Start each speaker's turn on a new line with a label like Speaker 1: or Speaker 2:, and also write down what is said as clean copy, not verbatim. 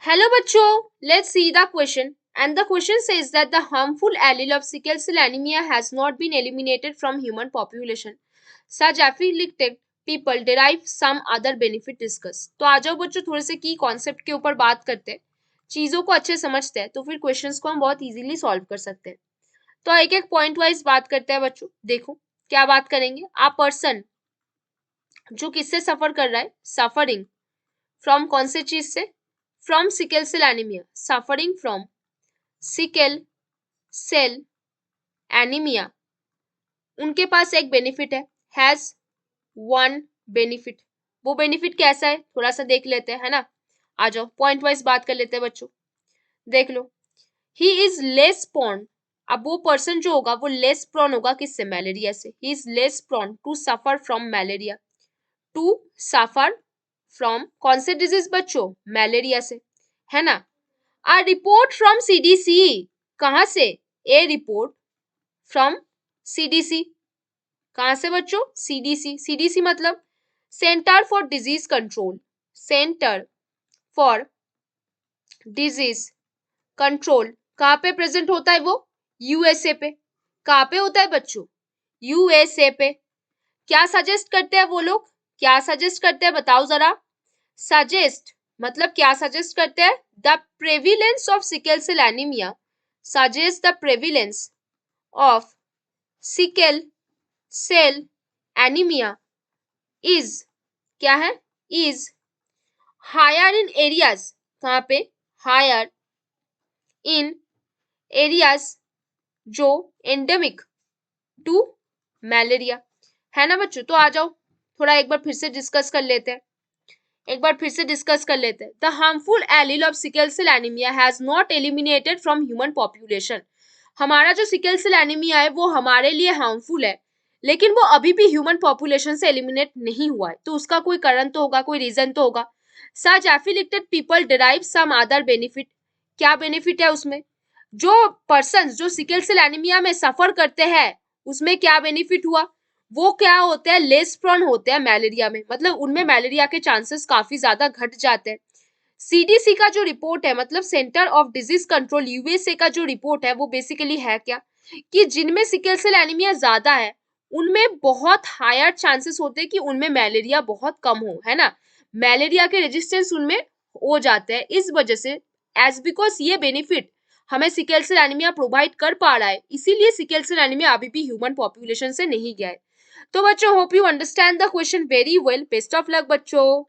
Speaker 1: Hello bachcho, let's see the question. And the question says that the harmful allele of sickle cell anemia has not been eliminated from human population. Such afflicted people derive some other benefit discuss. तो आ जाओ बच्चों थोड़े से की concept के ऊपर बात करते हैं, चीजों को अच्छे समझते हैं तो फिर क्वेश्चंस को हम बहुत इजीली सॉल्व कर सकते हैं. तो एक एक पॉइंट वाइज बात करते हैं बच्चों. देखो क्या बात करेंगे. आ पर्सन जो किससे सफर कर रहा है, सफरिंग फ्रॉम कौन से चीज से, from sickle cell anaemia, suffering from sickle cell anaemia, उनके पास एक बेनिफिट हैज वन बेनिफिट. वो बेनिफिट कैसा है थोड़ा सा देख लेते हैं, है ना. आ जाओ पॉइंट वाइज बात कर लेते हैं बच्चों. देख लो, ही इज लेस प्रोन. अब वो पर्सन जो होगा वो लेस प्रोन होगा किससे, मलेरिया से. He is less prone to suffer from malaria, to suffer from कौन से डिजीज बच्चों, मलेरिया से, है ना. A report from CDC, कहां से, ए रिपोर्ट फ्रॉम CDC, कहां से बच्चों, CDC. CDC मतलब centre for disease control, centre for disease control. कहां पे प्रेजेंट होता है वो, यूएसए पे. कहां पे होता है बच्चों, यूएसए पे. क्या सजेस्ट करते हैं वो लोग, क्या सजेस्ट करते हैं बताओ जरा. सजेस्ट मतलब क्या सजेस्ट करते हैं, the prevalence of sickle cell anaemia, suggest the prevalence of sickle cell anaemia is, क्या है, इज हायर इन एरियाज. कहां पे, हायर इन एरियाज जो एंडेमिक टू मलेरिया, है ना बच्चों. तो आ जाओ थोड़ा एक बार फिर से डिस्कस कर लेते हैं, the harmful allele of sickle cell anaemia has not eliminated from human population. हमारा जो सिकल सेल एनीमिया है वो हमारे लिए हार्मफुल है, लेकिन वो अभी भी ह्यूमन पॉपुलेशन से एलिमिनेट नहीं हुआ है. तो उसका कोई कारण तो होगा, कोई रीजन तो होगा. Such afflicted people derive some other benefit. क्या बेनिफिट है उसमें, जो पर्सन जो सिकल सेल एनीमिया में सफर करते हैं उसमें क्या बेनिफिट हुआ, वो क्या होते हैं, लेस प्रोन होते हैं मलेरिया में, मतलब उनमें मलेरिया के चांसेस काफी ज्यादा घट जाते हैं. सीडीसी का जो रिपोर्ट है, मतलब centre of disease control USA का जो रिपोर्ट है वो बेसिकली है क्या, कि जिनमें सिकल सेल एनीमिया ज्यादा है उनमें बहुत हायर चांसेस होते हैं कि उनमें मलेरिया बहुत कम हो, है ना. मलेरिया के रेजिस्टेंस उनमें हो जाते हैं. इस वजह से एज बिकॉज ये बेनिफिट हमें सिकल सेल एनीमिया प्रोवाइड कर पा रहा है, इसीलिए सिकल सेल एनीमिया अभी भी ह्यूमन पॉपुलेशन से नहीं गया है. तो बच्चों hope you understand the question very well. Best of luck बच्चों.